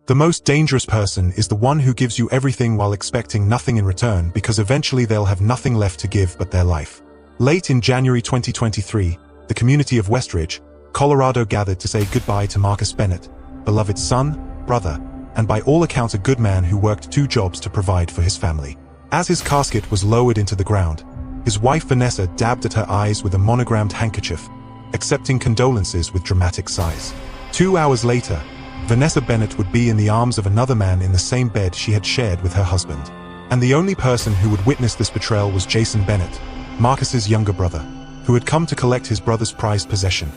The most dangerous person is the one who gives you everything while expecting nothing in return, because eventually they'll have nothing left to give but their life. Late in January 2023, the community of Westridge, Colorado gathered to say goodbye to Marcus Bennett, beloved son, brother, and by all accounts a good man who worked 2 jobs to provide for his family. As his casket was lowered into the ground, his wife Vanessa dabbed at her eyes with a monogrammed handkerchief, accepting condolences with dramatic sighs. 2 hours later, Vanessa Bennett would be in the arms of another man in the same bed she had shared with her husband. And the only person who would witness this betrayal was Jason Bennett, Marcus's younger brother, who had come to collect his brother's prized possession,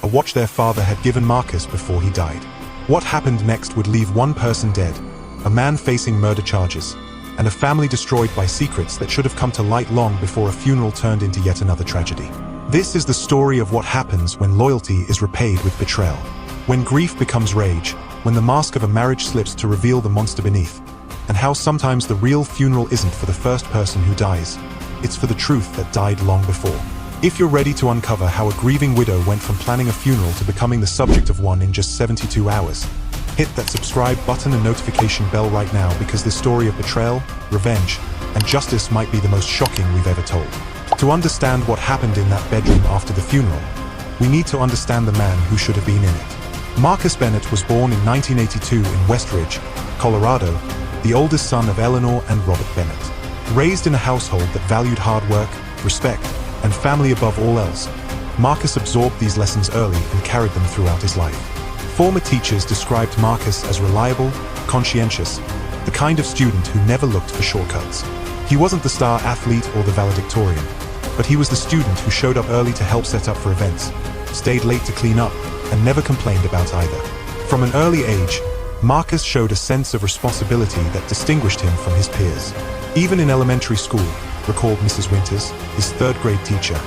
a watch their father had given Marcus before he died. What happened next would leave one person dead, a man facing murder charges, and a family destroyed by secrets that should have come to light long before a funeral turned into yet another tragedy. This is the story of what happens when loyalty is repaid with betrayal. When grief becomes rage, when the mask of a marriage slips to reveal the monster beneath, and how sometimes the real funeral isn't for the first person who dies, it's for the truth that died long before. If you're ready to uncover how a grieving widow went from planning a funeral to becoming the subject of one in just 72 hours, hit that subscribe button and notification bell right now, because this story of betrayal, revenge, and justice might be the most shocking we've ever told. To understand what happened in that bedroom after the funeral, we need to understand the man who should have been in it. Marcus Bennett was born in 1982 in Westridge, Colorado, the oldest son of Eleanor and Robert Bennett. Raised in a household that valued hard work, respect, and family above all else, Marcus absorbed these lessons early and carried them throughout his life. Former teachers described Marcus as reliable, conscientious, the kind of student who never looked for shortcuts. He wasn't the star athlete or the valedictorian, but he was the student who showed up early to help set up for events, stayed late to clean up, and never complained about either. From an early age, Marcus showed a sense of responsibility that distinguished him from his peers. Even in elementary school, recalled Mrs. Winters, his 3rd grade teacher,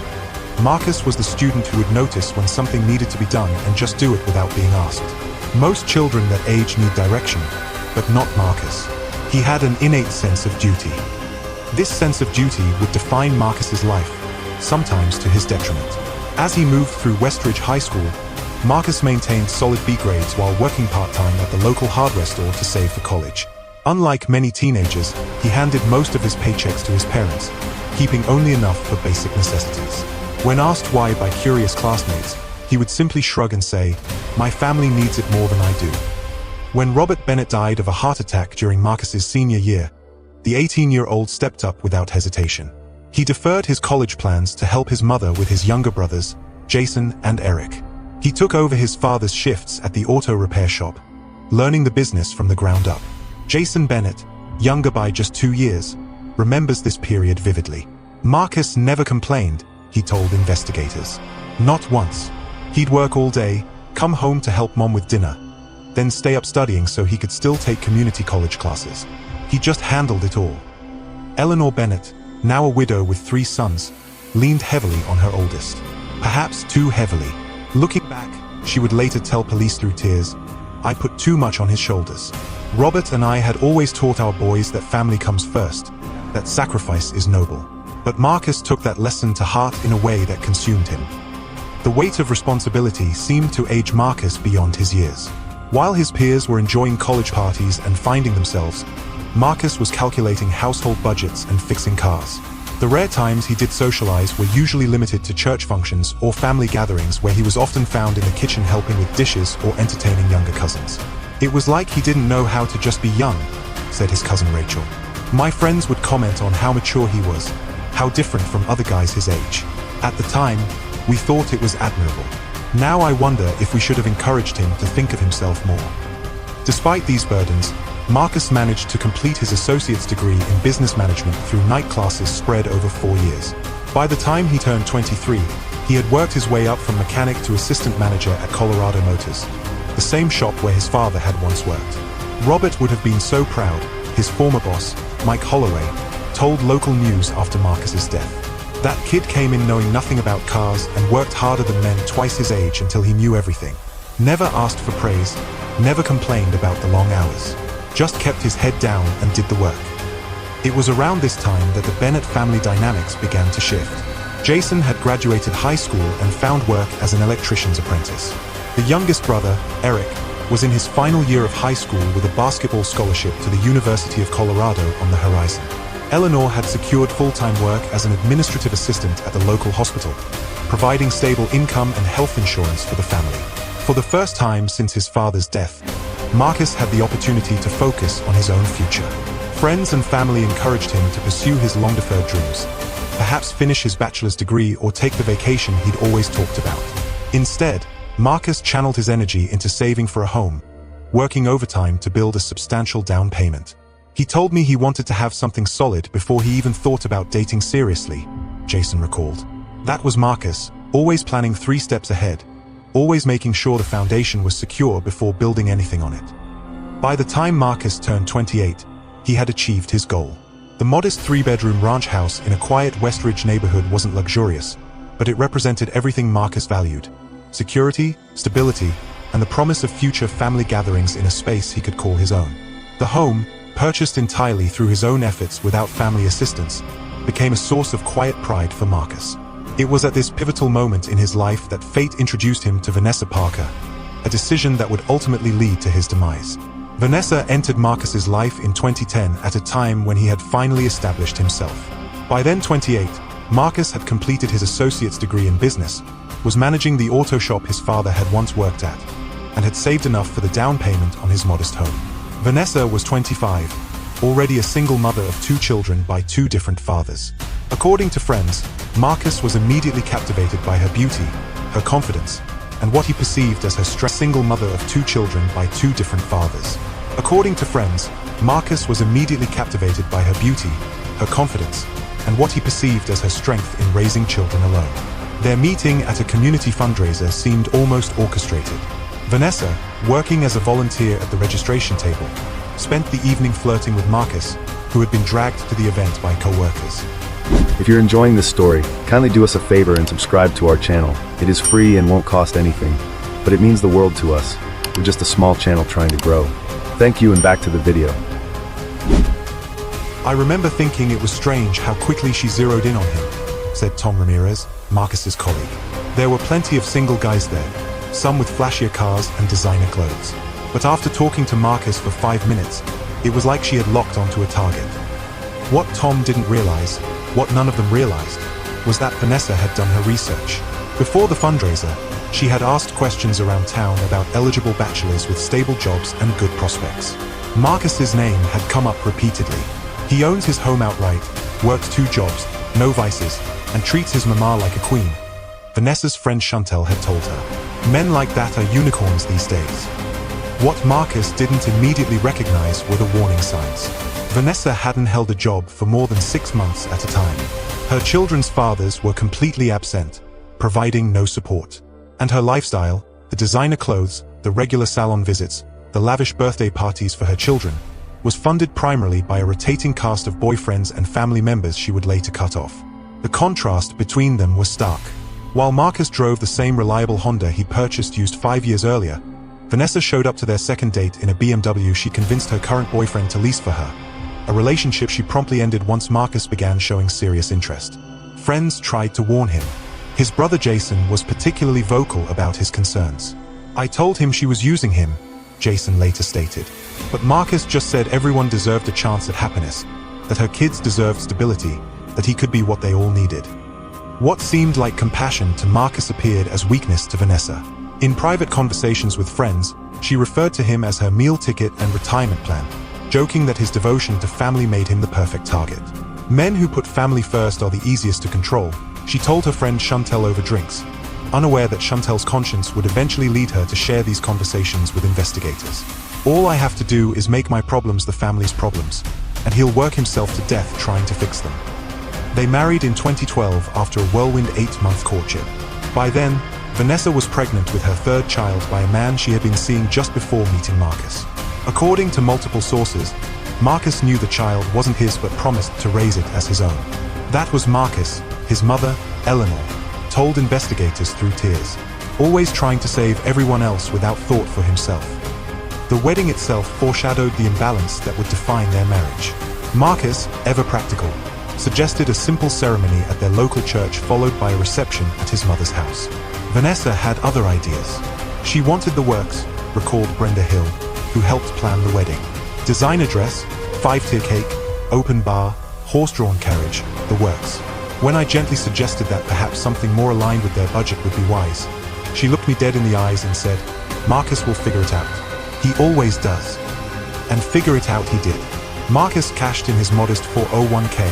Marcus was the student who would notice when something needed to be done and just do it without being asked. Most children that age need direction, but not Marcus. He had an innate sense of duty. This sense of duty would define Marcus's life, sometimes to his detriment. As he moved through Westridge High School, Marcus maintained solid B grades while working part-time at the local hardware store to save for college. Unlike many teenagers, he handed most of his paychecks to his parents, keeping only enough for basic necessities. When asked why by curious classmates, he would simply shrug and say, "My family needs it more than I do." When Robert Bennett died of a heart attack during Marcus's senior year, the 18-year-old stepped up without hesitation. He deferred his college plans to help his mother with his younger brothers, Jason and Eric. He took over his father's shifts at the auto repair shop, learning the business from the ground up. Jason Bennett, younger by just 2 years, remembers this period vividly. Marcus never complained, he told investigators. Not once. He'd work all day, come home to help mom with dinner, then stay up studying so he could still take community college classes. He just handled it all. Eleanor Bennett, now a widow with 3 sons, leaned heavily on her oldest. Perhaps too heavily. Looking back, she would later tell police through tears, "I put too much on his shoulders. Robert and I had always taught our boys that family comes first, that sacrifice is noble." But Marcus took that lesson to heart in a way that consumed him. The weight of responsibility seemed to age Marcus beyond his years. While his peers were enjoying college parties and finding themselves, Marcus was calculating household budgets and fixing cars. The rare times he did socialize were usually limited to church functions or family gatherings, where he was often found in the kitchen helping with dishes or entertaining younger cousins. "It was like he didn't know how to just be young," said his cousin Rachel. "My friends would comment on how mature he was, how different from other guys his age. At the time, we thought it was admirable. Now I wonder if we should have encouraged him to think of himself more." Despite these burdens, Marcus managed to complete his associate's degree in business management through night classes spread over 4 years. By the time he turned 23, he had worked his way up from mechanic to assistant manager at Colorado Motors, the same shop where his father had once worked. Robert would have been so proud, his former boss, Mike Holloway, told local news after Marcus's death. "That kid came in knowing nothing about cars and worked harder than men twice his age until he knew everything. Never asked for praise, never complained about the long hours. Just kept his head down and did the work." It was around this time that the Bennett family dynamics began to shift. Jason had graduated high school and found work as an electrician's apprentice. The youngest brother, Eric, was in his final year of high school with a basketball scholarship to the University of Colorado on the horizon. Eleanor had secured full-time work as an administrative assistant at the local hospital, providing stable income and health insurance for the family. For the first time since his father's death, Marcus had the opportunity to focus on his own future. Friends and family encouraged him to pursue his long-deferred dreams, perhaps finish his bachelor's degree or take the vacation he'd always talked about. Instead, Marcus channeled his energy into saving for a home, working overtime to build a substantial down payment. He told me he wanted to have something solid before he even thought about dating seriously, Jason recalled. That was Marcus, always planning 3 steps ahead, always making sure the foundation was secure before building anything on it. By the time Marcus turned 28, he had achieved his goal. The modest 3-bedroom ranch house in a quiet Westridge neighborhood wasn't luxurious, but it represented everything Marcus valued: security, stability, and the promise of future family gatherings in a space he could call his own. The home, purchased entirely through his own efforts without family assistance, became a source of quiet pride for Marcus. It was at this pivotal moment in his life that fate introduced him to Vanessa Parker, a decision that would ultimately lead to his demise. Vanessa entered Marcus's life in 2010 at a time when he had finally established himself. By then 28, Marcus had completed his associate's degree in business, was managing the auto shop his father had once worked at, and had saved enough for the down payment on his modest home. Vanessa was 25, already a single mother of 2 children by 2 different fathers. According to friends, Marcus was immediately captivated by her beauty, her confidence, and what he perceived as her single mother of 2 children by 2 different fathers. According to friends, Marcus was immediately captivated by her beauty, her confidence, and what he perceived as her strength in raising children alone. Their meeting at a community fundraiser seemed almost orchestrated. Vanessa, working as a volunteer at the registration table, spent the evening flirting with Marcus, who had been dragged to the event by co-workers. If you're enjoying this story, kindly do us a favor and subscribe to our channel. It is free and won't cost anything, but it means the world to us. We're just a small channel trying to grow. Thank you, and back to the video. I remember thinking it was strange how quickly she zeroed in on him, said Tom Ramirez, Marcus's colleague. There were plenty of single guys there, some with flashier cars and designer clothes. But after talking to Marcus for 5 minutes, it was like she had locked onto a target. What Tom didn't realize, what none of them realized, was that Vanessa had done her research. Before the fundraiser, she had asked questions around town about eligible bachelors with stable jobs and good prospects. Marcus's name had come up repeatedly. He owns his home outright, works 2 jobs, no vices, and treats his mama like a queen, Vanessa's friend Chantel had told her. Men like that are unicorns these days. What Marcus didn't immediately recognize were the warning signs. Vanessa hadn't held a job for more than 6 months at a time. Her children's fathers were completely absent, providing no support. And her lifestyle, the designer clothes, the regular salon visits, the lavish birthday parties for her children, was funded primarily by a rotating cast of boyfriends and family members she would later cut off. The contrast between them was stark. While Marcus drove the same reliable Honda he purchased used 5 years earlier, Vanessa showed up to their second date in a BMW she convinced her current boyfriend to lease for her, a relationship she promptly ended once Marcus began showing serious interest. Friends tried to warn him. His brother Jason was particularly vocal about his concerns. "I told him she was using him," Jason later stated. But Marcus just said everyone deserved a chance at happiness, that her kids deserved stability, that he could be what they all needed. What seemed like compassion to Marcus appeared as weakness to Vanessa. In private conversations with friends, she referred to him as her meal ticket and retirement plan, joking that his devotion to family made him the perfect target. Men who put family first are the easiest to control, she told her friend Chantel over drinks, unaware that Chantel's conscience would eventually lead her to share these conversations with investigators. "All I have to do is make my problems the family's problems, and he'll work himself to death trying to fix them." They married in 2012 after a whirlwind 8-month courtship. By then, Vanessa was pregnant with her 3rd child by a man she had been seeing just before meeting Marcus. According to multiple sources, Marcus knew the child wasn't his but promised to raise it as his own. That was Marcus, his mother, Eleanor, told investigators through tears, always trying to save everyone else without thought for himself. The wedding itself foreshadowed the imbalance that would define their marriage. Marcus, ever practical, suggested a simple ceremony at their local church followed by a reception at his mother's house. Vanessa had other ideas. She wanted the works, recalled Brenda Hill, who helped plan the wedding. Designer dress, 5-tier cake, open bar, horse-drawn carriage, the works. When I gently suggested that perhaps something more aligned with their budget would be wise, she looked me dead in the eyes and said, "Marcus will figure it out. He always does." And figure it out he did. Marcus cashed in his modest 401k,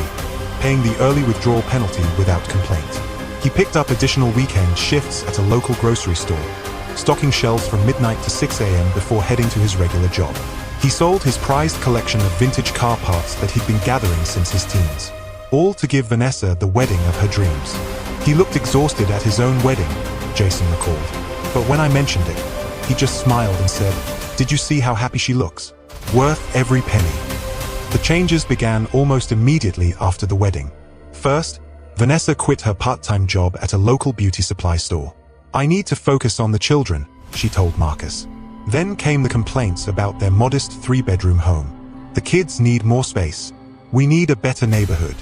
paying the early withdrawal penalty without complaint. He picked up additional weekend shifts at a local grocery store, stocking shelves from midnight to 6 a.m. before heading to his regular job. He sold his prized collection of vintage car parts that he'd been gathering since his teens, all to give Vanessa the wedding of her dreams. He looked exhausted at his own wedding, Jason recalled. But when I mentioned it, he just smiled and said, "Did you see how happy she looks? Worth every penny." The changes began almost immediately after the wedding. First, Vanessa quit her part-time job at a local beauty supply store. "I need to focus on the children," she told Marcus. Then came the complaints about their modest 3-bedroom home. "The kids need more space. We need a better neighborhood."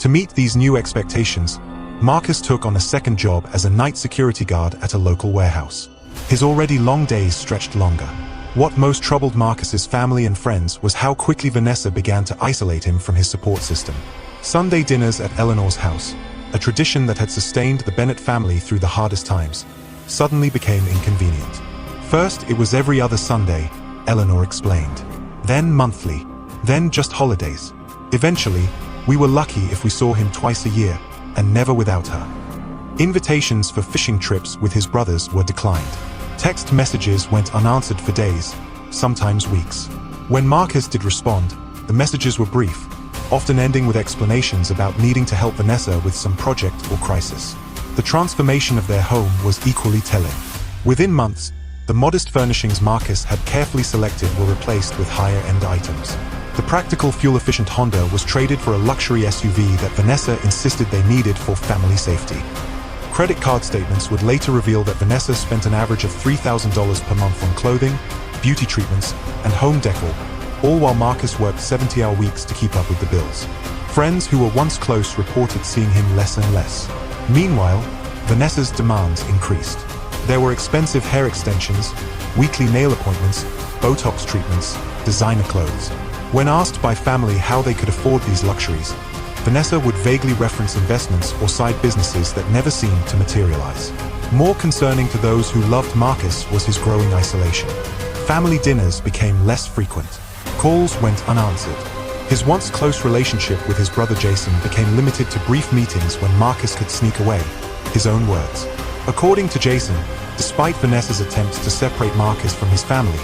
To meet these new expectations, Marcus took on a second job as a night security guard at a local warehouse. His already long days stretched longer. What most troubled Marcus's family and friends was how quickly Vanessa began to isolate him from his support system. Sunday dinners at Eleanor's house, a tradition that had sustained the Bennett family through the hardest times, suddenly became inconvenient. First, it was every other Sunday, Eleanor explained. Then monthly. Then just holidays. Eventually, we were lucky if we saw him twice a year, and never without her. Invitations for fishing trips with his brothers were declined. Text messages went unanswered for days, sometimes weeks. When Marcus did respond, the messages were brief, often ending with explanations about needing to help Vanessa with some project or crisis. The transformation of their home was equally telling. Within months, the modest furnishings Marcus had carefully selected were replaced with higher-end items. The practical, fuel-efficient Honda was traded for a luxury SUV that Vanessa insisted they needed for family safety. Credit card statements would later reveal that Vanessa spent an average of $3,000 per month on clothing, beauty treatments, and home decor, all while Marcus worked 70-hour weeks to keep up with the bills. Friends who were once close reported seeing him less and less. Meanwhile, Vanessa's demands increased. There were expensive hair extensions, weekly nail appointments, Botox treatments, designer clothes. When asked by family how they could afford these luxuries, Vanessa would vaguely reference investments or side businesses that never seemed to materialize. More concerning to those who loved Marcus was his growing isolation. Family dinners became less frequent. Calls went unanswered. His once close relationship with his brother Jason became limited to brief meetings when Marcus could sneak away. His own words. According to Jason, despite Vanessa's attempts to separate Marcus from his family,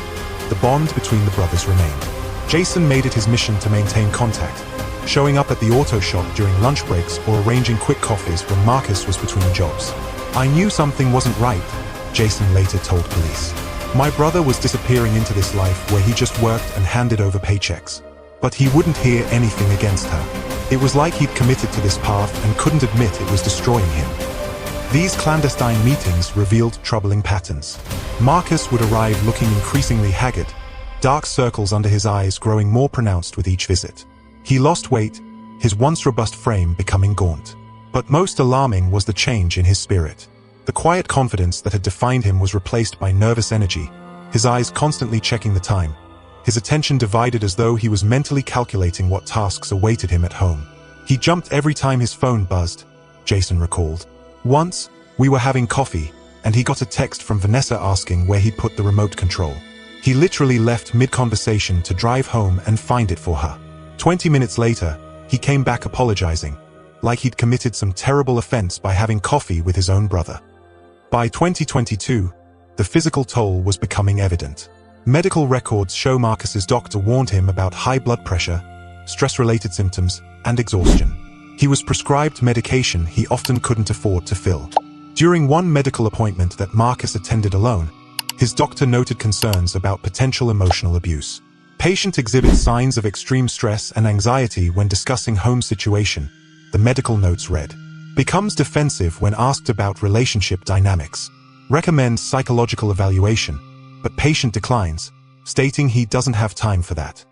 the bond between the brothers remained. Jason made it his mission to maintain contact, showing up at the auto shop during lunch breaks or arranging quick coffees when Marcus was between jobs. "I knew something wasn't right," Jason later told police. "My brother was disappearing into this life where he just worked and handed over paychecks. But he wouldn't hear anything against her. It was like he'd committed to this path and couldn't admit it was destroying him." These clandestine meetings revealed troubling patterns. Marcus would arrive looking increasingly haggard, dark circles under his eyes growing more pronounced with each visit. He lost weight, his once robust frame becoming gaunt. But most alarming was the change in his spirit. The quiet confidence that had defined him was replaced by nervous energy, his eyes constantly checking the time, his attention divided as though he was mentally calculating what tasks awaited him at home. He jumped every time his phone buzzed, Jason recalled. Once, we were having coffee, and he got a text from Vanessa asking where he'd put the remote control. He literally left mid-conversation to drive home and find it for her. 20 minutes later, he came back apologizing, like he'd committed some terrible offense by having coffee with his own brother. By 2022, the physical toll was becoming evident. Medical records show Marcus's doctor warned him about high blood pressure, stress-related symptoms, and exhaustion. He was prescribed medication he often couldn't afford to fill. During one medical appointment that Marcus attended alone, his doctor noted concerns about potential emotional abuse. Patient exhibits signs of extreme stress and anxiety when discussing home situation, the medical notes read. Becomes defensive when asked about relationship dynamics. Recommends psychological evaluation, but patient declines, stating he doesn't have time for that.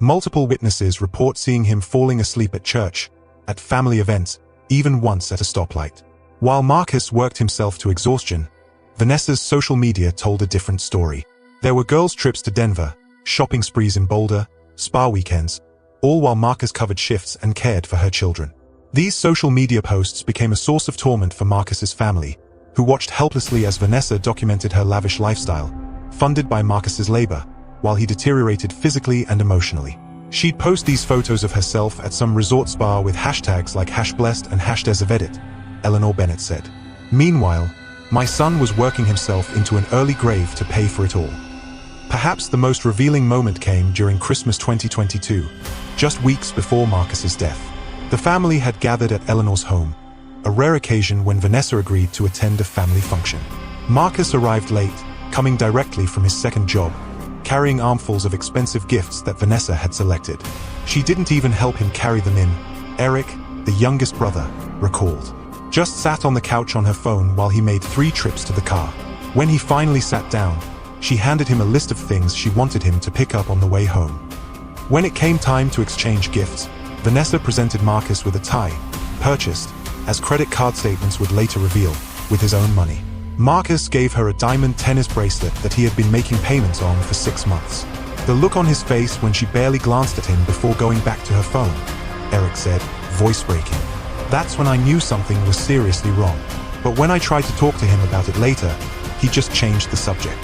Multiple witnesses report seeing him falling asleep at church, at family events, even once at a stoplight. While Marcus worked himself to exhaustion, Vanessa's social media told a different story. There were girls' trips to Denver, shopping sprees in Boulder, spa weekends, all while Marcus covered shifts and cared for her children. These social media posts became a source of torment for Marcus's family, who watched helplessly as Vanessa documented her lavish lifestyle, funded by Marcus's labor, while he deteriorated physically and emotionally. She'd post these photos of herself at some resort spa with hashtags like #blessed and #Addict, Eleanor Bennett said. Meanwhile, my son was working himself into an early grave to pay for it all. Perhaps the most revealing moment came during Christmas 2022, just weeks before Marcus's death. The family had gathered at Eleanor's home, a rare occasion when Vanessa agreed to attend a family function. Marcus arrived late, coming directly from his second job, carrying armfuls of expensive gifts that Vanessa had selected. She didn't even help him carry them in, Eric, the youngest brother, recalled. Just sat on the couch on her phone while he made 3 trips to the car. When he finally sat down, she handed him a list of things she wanted him to pick up on the way home. When it came time to exchange gifts, Vanessa presented Marcus with a tie, purchased, as credit card statements would later reveal, with his own money. Marcus gave her a diamond tennis bracelet that he had been making payments on for 6 months. The look on his face when she barely glanced at him before going back to her phone, Eric said, voice breaking. That's when I knew something was seriously wrong. But when I tried to talk to him about it later, he just changed the subject.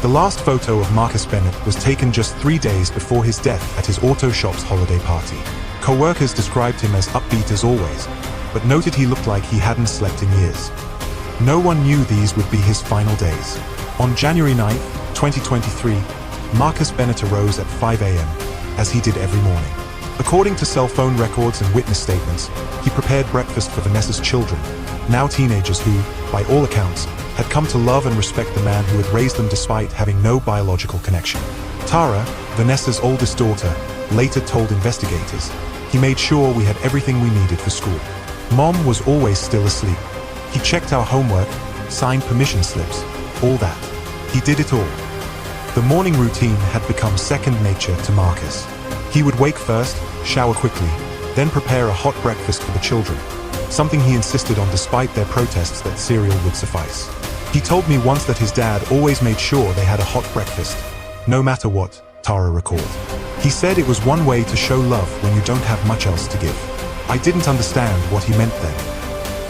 The last photo of Marcus Bennett was taken just 3 days before his death at his auto shop's holiday party. Co-workers described him as upbeat as always, but noted he looked like he hadn't slept in years. No one knew these would be his final days. On January 9, 2023, Marcus Bennett arose at 5 a.m., as he did every morning. According to cell phone records and witness statements, he prepared breakfast for Vanessa's children, now teenagers who, by all accounts, had come to love and respect the man who had raised them despite having no biological connection. Tara, Vanessa's oldest daughter, later told investigators, "He made sure we had everything we needed for school. Mom was always still asleep. He checked our homework, signed permission slips, all that. He did it all." The morning routine had become second nature to Marcus. He would wake first, shower quickly, then prepare a hot breakfast for the children, something he insisted on despite their protests that cereal would suffice. He told me once that his dad always made sure they had a hot breakfast, no matter what, Tara recalled. He said it was one way to show love when you don't have much else to give. I didn't understand what he meant then.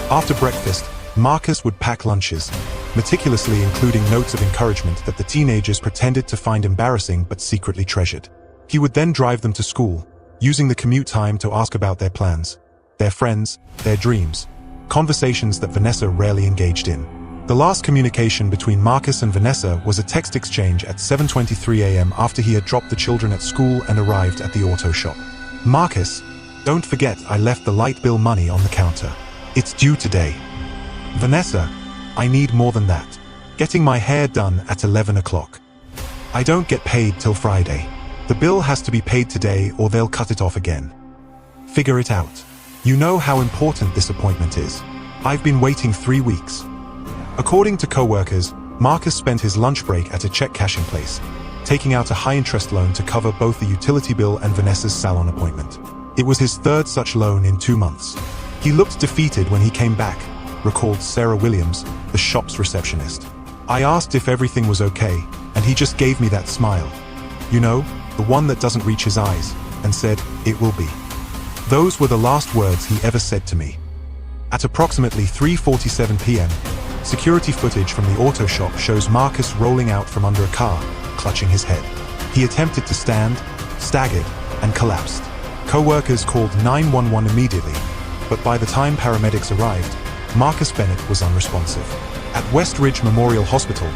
After breakfast, Marcus would pack lunches, meticulously including notes of encouragement that the teenagers pretended to find embarrassing but secretly treasured. He would then drive them to school, using the commute time to ask about their plans, their friends, their dreams, conversations that Vanessa rarely engaged in. The last communication between Marcus and Vanessa was a text exchange at 7:23 a.m. after he had dropped the children at school and arrived at the auto shop. "Marcus, don't forget I left the light bill money on the counter. It's due today." "Vanessa, I need more than that. Getting my hair done at 11 o'clock. I don't get paid till Friday. The bill has to be paid today or they'll cut it off again. Figure it out. You know how important this appointment is. I've been waiting 3 weeks." According to co-workers, Marcus spent his lunch break at a check cashing place, taking out a high-interest loan to cover both the utility bill and Vanessa's salon appointment. It was his third such loan in 2 months. He looked defeated when he came back, recalled Sarah Williams, the shop's receptionist. "I asked if everything was okay, and he just gave me that smile. You know, the one that doesn't reach his eyes, and said, 'It will be.' Those were the last words he ever said to me." At approximately 3:47 p.m., security footage from the auto shop shows Marcus rolling out from under a car, clutching his head. He attempted to stand, staggered, and collapsed. Co-workers called 911 immediately, but by the time paramedics arrived, Marcus Bennett was unresponsive. At West Ridge Memorial Hospital,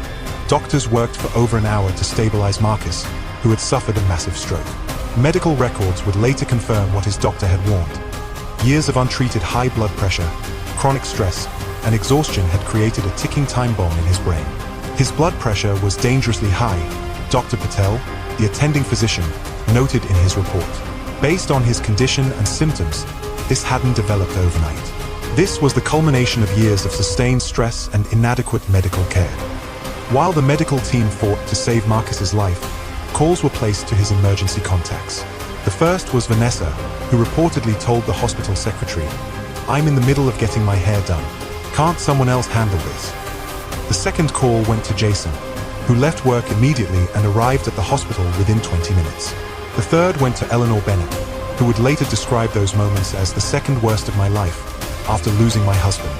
doctors worked for over an hour to stabilize Marcus, who had suffered a massive stroke. Medical records would later confirm what his doctor had warned. Years of untreated high blood pressure, chronic stress, and exhaustion had created a ticking time bomb in his brain. His blood pressure was dangerously high, Dr. Patel, the attending physician, noted in his report. Based on his condition and symptoms, this hadn't developed overnight. This was the culmination of years of sustained stress and inadequate medical care. While the medical team fought to save Marcus's life, calls were placed to his emergency contacts. The first was Vanessa, who reportedly told the hospital secretary, "I'm in the middle of getting my hair done. Can't someone else handle this?" The second call went to Jason, who left work immediately and arrived at the hospital within 20 minutes. The third went to Eleanor Bennett, who would later describe those moments as the second worst of my life, after losing my husband.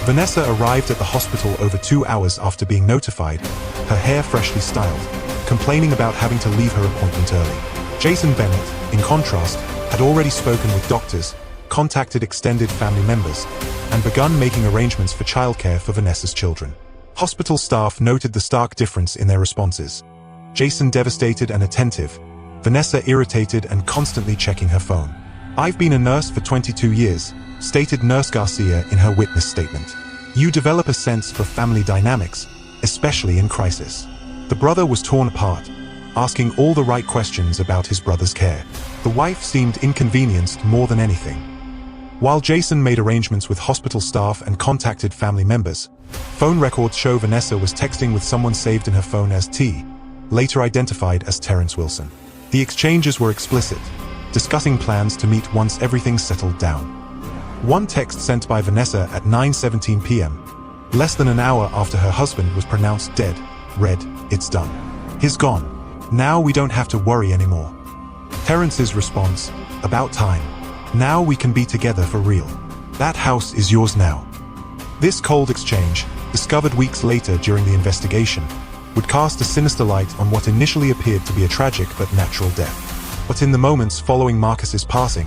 Vanessa arrived at the hospital over 2 hours after being notified, her hair freshly styled, complaining about having to leave her appointment early. Jason Bennett, in contrast, had already spoken with doctors, contacted extended family members, and begun making arrangements for childcare for Vanessa's children. Hospital staff noted the stark difference in their responses. Jason devastated and attentive, Vanessa irritated and constantly checking her phone. "I've been a nurse for 22 years, stated Nurse Garcia in her witness statement. You develop a sense for family dynamics, especially in crisis. The brother was torn apart, asking all the right questions about his brother's care. The wife seemed inconvenienced more than anything." While Jason made arrangements with hospital staff and contacted family members, phone records show Vanessa was texting with someone saved in her phone as T, later identified as Terrence Wilson. The exchanges were explicit, discussing plans to meet once everything settled down. One text sent by Vanessa at 9:17 p.m., less than an hour after her husband was pronounced dead, read, "It's done. He's gone. Now we don't have to worry anymore." Terrence's response, "About time. Now we can be together for real. That house is yours now." This cold exchange, discovered weeks later during the investigation, would cast a sinister light on what initially appeared to be a tragic but natural death. But in the moments following Marcus's passing,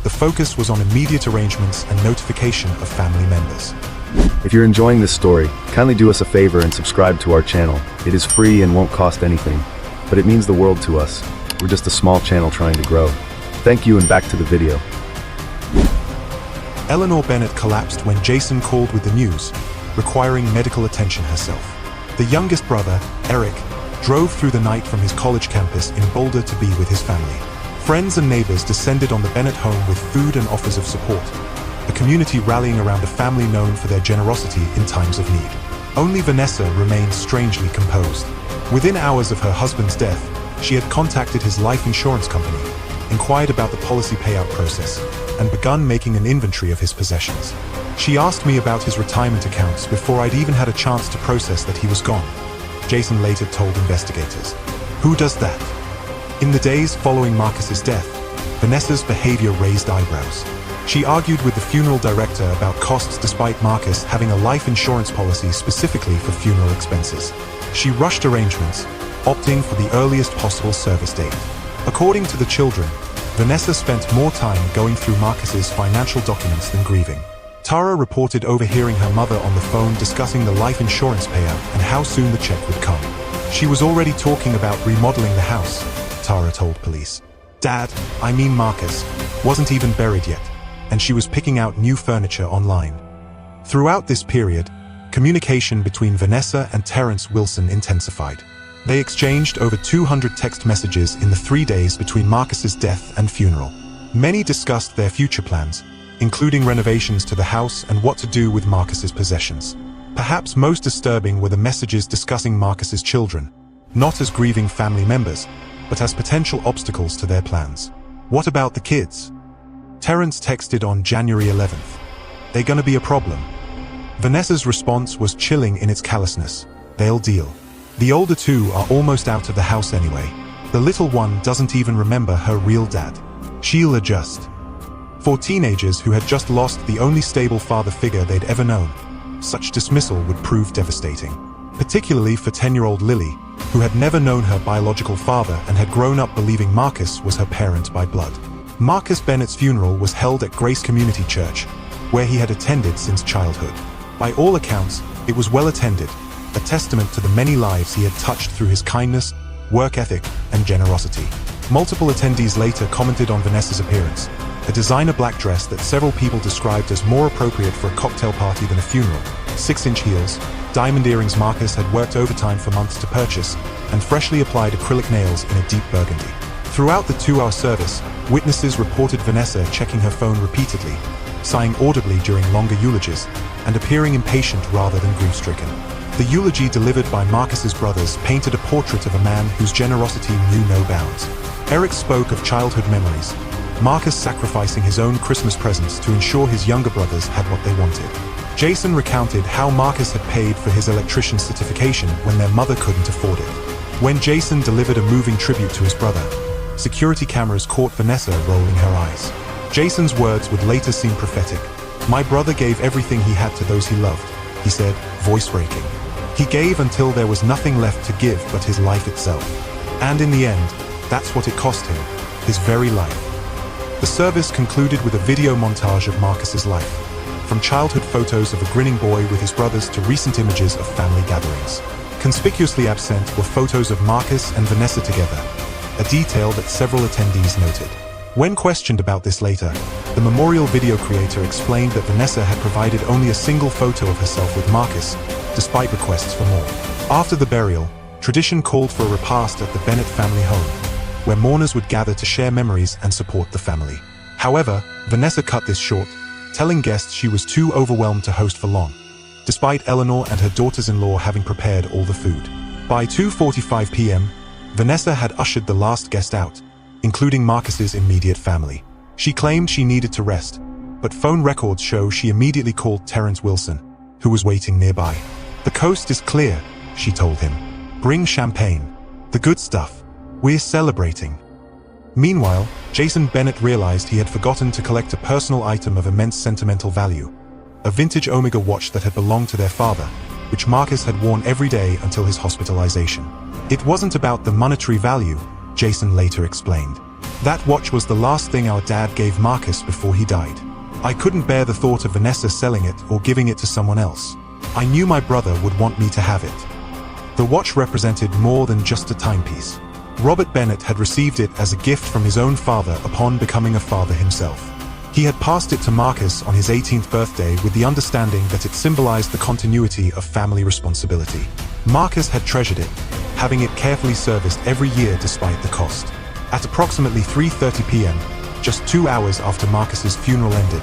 the focus was on immediate arrangements and notification of family members. If you're enjoying this story, kindly do us a favor and subscribe to our channel. It is free and won't cost anything, but it means the world to us. We're just a small channel trying to grow. Thank you, and back to the video. Eleanor Bennett collapsed when Jason called with the news, requiring medical attention herself. The youngest brother, Eric, drove through the night from his college campus in Boulder to be with his family. Friends and neighbors descended on the Bennett home with food and offers of support, the community rallying around a family known for their generosity in times of need. Only Vanessa remained strangely composed. Within hours of her husband's death, she had contacted his life insurance company, inquired about the policy payout process, and begun making an inventory of his possessions. "She asked me about his retirement accounts before I'd even had a chance to process that he was gone," Jason later told investigators. Who does that? In the days following Marcus's death, Vanessa's behavior raised eyebrows. She argued with the funeral director about costs despite Marcus having a life insurance policy specifically for funeral expenses. She rushed arrangements, opting for the earliest possible service date. According to the children, Vanessa spent more time going through Marcus's financial documents than grieving. Tara reported overhearing her mother on the phone discussing the life insurance payout and how soon the check would come. She was already talking about remodeling the house, Tara told police. "Dad, I mean Marcus, wasn't even buried yet, and she was picking out new furniture online." Throughout this period, communication between Vanessa and Terrence Wilson intensified. They exchanged over 200 text messages in the 3 days between Marcus's death and funeral. Many discussed their future plans, including renovations to the house and what to do with Marcus's possessions. Perhaps most disturbing were the messages discussing Marcus's children, not as grieving family members, but as potential obstacles to their plans. "What about the kids?" Terrence texted on January 11th. "They gonna be a problem?" Vanessa's response was chilling in its callousness. "They'll deal. The older two are almost out of the house anyway. The little one doesn't even remember her real dad. She'll adjust." For teenagers who had just lost the only stable father figure they'd ever known, such dismissal would prove devastating. Particularly for 10-year-old Lily, who had never known her biological father and had grown up believing Marcus was her parent by blood. Marcus Bennett's funeral was held at Grace Community Church, where he had attended since childhood. By all accounts, it was well attended, a testament to the many lives he had touched through his kindness, work ethic, and generosity. Multiple attendees later commented on Vanessa's appearance, a designer black dress that several people described as more appropriate for a cocktail party than a funeral, 6-inch heels, diamond earrings Marcus had worked overtime for months to purchase, and freshly applied acrylic nails in a deep burgundy. Throughout the 2-hour service, witnesses reported Vanessa checking her phone repeatedly, sighing audibly during longer eulogies, and appearing impatient rather than grief-stricken. The eulogy delivered by Marcus's brothers painted a portrait of a man whose generosity knew no bounds. Eric spoke of childhood memories, Marcus sacrificing his own Christmas presents to ensure his younger brothers had what they wanted. Jason recounted how Marcus had paid for his electrician's certification when their mother couldn't afford it. When Jason delivered a moving tribute to his brother, security cameras caught Vanessa rolling her eyes. Jason's words would later seem prophetic. "My brother gave everything he had to those he loved," he said, voice breaking. "He gave until there was nothing left to give but his life itself. And in the end, that's what it cost him, his very life." The service concluded with a video montage of Marcus's life, from childhood photos of a grinning boy with his brothers to recent images of family gatherings. Conspicuously absent were photos of Marcus and Vanessa together, a detail that several attendees noted. When questioned about this later, the memorial video creator explained that Vanessa had provided only a single photo of herself with Marcus, despite requests for more. After the burial, tradition called for a repast at the Bennett family home, where mourners would gather to share memories and support the family. However, Vanessa cut this short, telling guests she was too overwhelmed to host for long, despite Eleanor and her daughters-in-law having prepared all the food. By 2:45 p.m., Vanessa had ushered the last guest out, including Marcus's immediate family. She claimed she needed to rest, but phone records show she immediately called Terrence Wilson, who was waiting nearby. "The coast is clear," she told him. "Bring champagne. The good stuff. We're celebrating." Meanwhile, Jason Bennett realized he had forgotten to collect a personal item of immense sentimental value, a vintage Omega watch that had belonged to their father, which Marcus had worn every day until his hospitalization. "It wasn't about the monetary value," Jason later explained. "That watch was the last thing our dad gave Marcus before he died. I couldn't bear the thought of Vanessa selling it or giving it to someone else. I knew my brother would want me to have it." The watch represented more than just a timepiece. Robert Bennett had received it as a gift from his own father upon becoming a father himself. He had passed it to Marcus on his 18th birthday with the understanding that it symbolized the continuity of family responsibility. Marcus had treasured it, having it carefully serviced every year despite the cost. At approximately 3:30 p.m., just 2 hours after Marcus's funeral ended,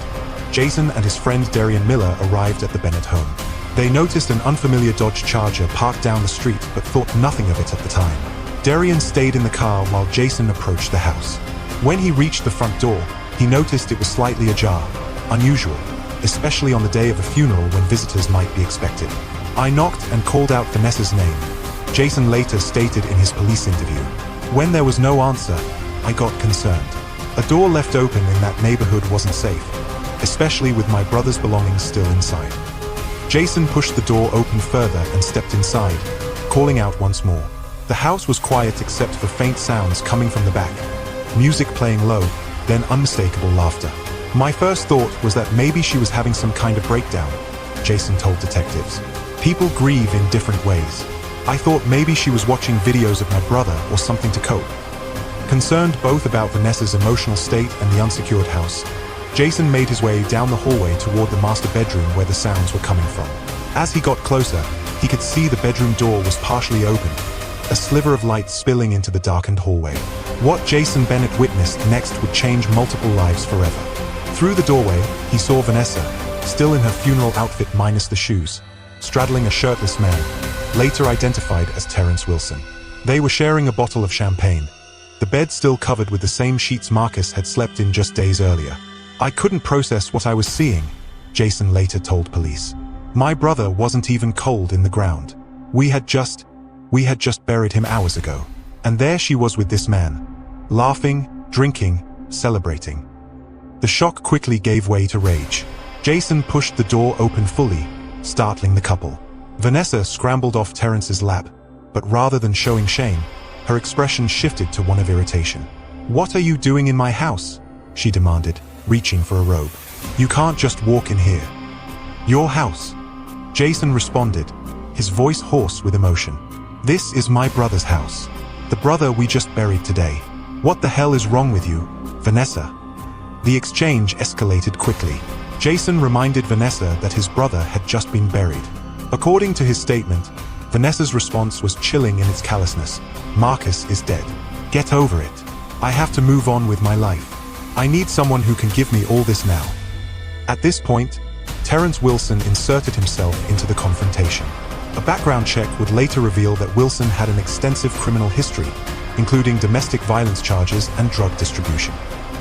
Jason and his friend Darian Miller arrived at the Bennett home. They noticed an unfamiliar Dodge Charger parked down the street but thought nothing of it at the time. Darian stayed in the car while Jason approached the house. When he reached the front door, he noticed it was slightly ajar, unusual, especially on the day of a funeral when visitors might be expected. "I knocked and called out Vanessa's name," Jason later stated in his police interview. "When there was no answer, I got concerned. A door left open in that neighborhood wasn't safe, especially with my brother's belongings still inside." Jason pushed the door open further and stepped inside, calling out once more. The house was quiet except for faint sounds coming from the back, music playing low, then unmistakable laughter. "My first thought was that maybe she was having some kind of breakdown," Jason told detectives. "People grieve in different ways. I thought maybe she was watching videos of my brother or something to cope." Concerned both about Vanessa's emotional state and the unsecured house, Jason made his way down the hallway toward the master bedroom where the sounds were coming from. As he got closer, he could see the bedroom door was partially open, a sliver of light spilling into the darkened hallway. What Jason Bennett witnessed next would change multiple lives forever. Through the doorway, he saw Vanessa, still in her funeral outfit minus the shoes, straddling a shirtless man, later identified as Terrence Wilson. They were sharing a bottle of champagne, the bed still covered with the same sheets Marcus had slept in just days earlier. "I couldn't process what I was seeing," Jason later told police. "My brother wasn't even cold in the ground. We had just buried him hours ago. And there she was with this man, laughing, drinking, celebrating." The shock quickly gave way to rage. Jason pushed the door open fully, startling the couple. Vanessa scrambled off Terrence's lap, but rather than showing shame, her expression shifted to one of irritation. "What are you doing in my house?" she demanded, reaching for a robe. "You can't just walk in here." "Your house," Jason responded, his voice hoarse with emotion. "This is my brother's house. The brother we just buried today. What the hell is wrong with you, Vanessa?" The exchange escalated quickly. Jason reminded Vanessa that his brother had just been buried. According to his statement, Vanessa's response was chilling in its callousness. "Marcus is dead. Get over it. I have to move on with my life. I need someone who can give me all this now." At this point, Terrence Wilson inserted himself into the confrontation. A background check would later reveal that Wilson had an extensive criminal history, including domestic violence charges and drug distribution.